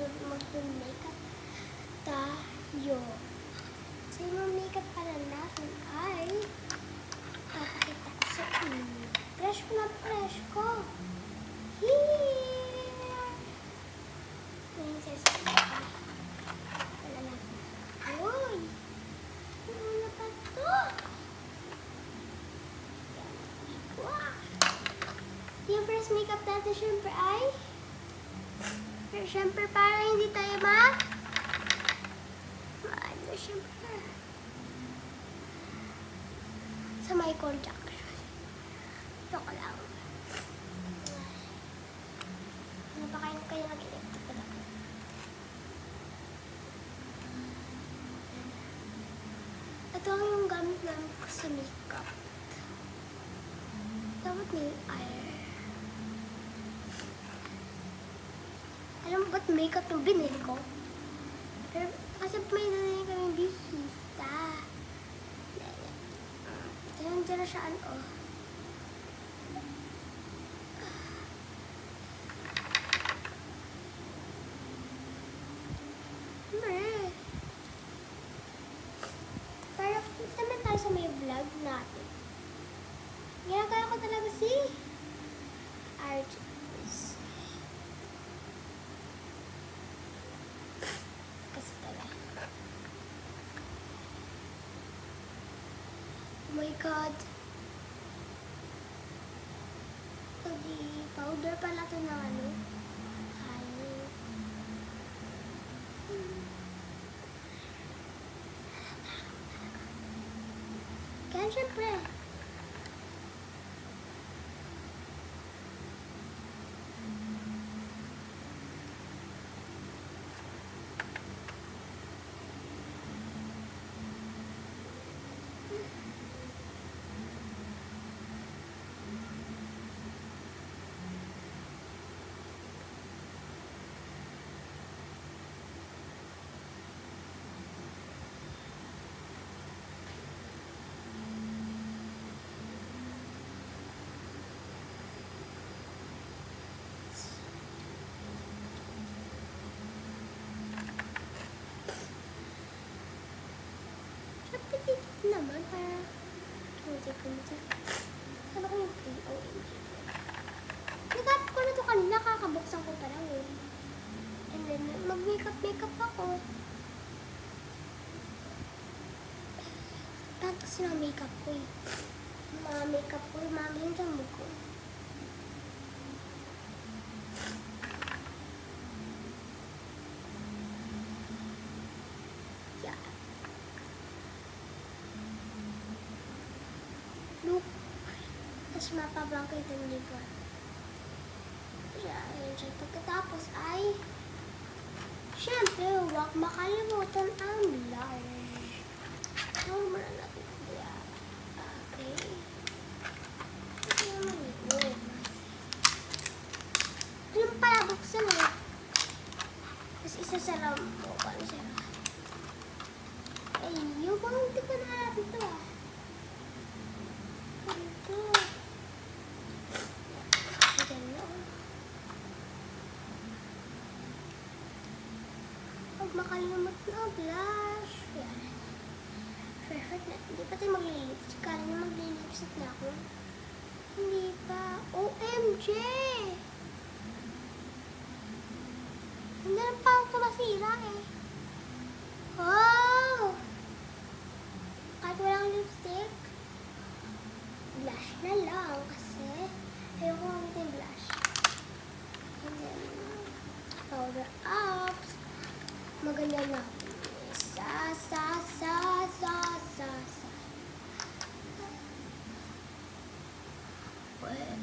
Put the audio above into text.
mag-makeup tayo. So, yung makeup pala natin ay papakita ko sa inyo. Fresh ko na fresh ko. Here! Ngayon sasabi ko. Wala natin. Uy! Ano pa to? Wow! Yung first makeup natin syempre ay syempre para hindi tayo ano syempre sa may contact. Ito ko lang. Ano pa kayo mag-electric pa dapat? Ito yung gamit ko sa makeup. Dapat may alam mo ba't makeup yung binili ko? Pero kasi may nanay kami bisita. Diyan siya ano. Para naman tayo sa may vlog natin. Ginagaya ko talaga si Archie's. Kasi talaga. Oh my God. Di powder pala ito na ano. Kaya syempre. Dito naman para music. Ano ko yung POMG? Nagap ko na ito kanina, kakabuksan ko pa lang yun. And then, mag-makeup ako. Paano kasi ng makeup ko eh. Mga makeup ko, mga ganyan sa mukha ko. Look. Tapos mapabangkay ito yung liver. Ayan siya. Pagkatapos ay syempre, huwag makalimutan ang blush. Muna natin. Yeah. Okay. Ito naman yun. Ito yung pala buksan eh. Tapos isasara mo. Paano siya? Ay, yung bang hindi ko na natin ito ah. Huwag makalimot na blush. Yan. Perfect na. Hindi pa tayo maglilipstick. Kala na maglilipstick na ako. Hindi pa. OMG! Hindi na pa ako masira eh. Oh! Kahit walang lipstick, blush na lang kasi ayoko gamit yung blush. And then, powder ups. Maganda na. Sa. Where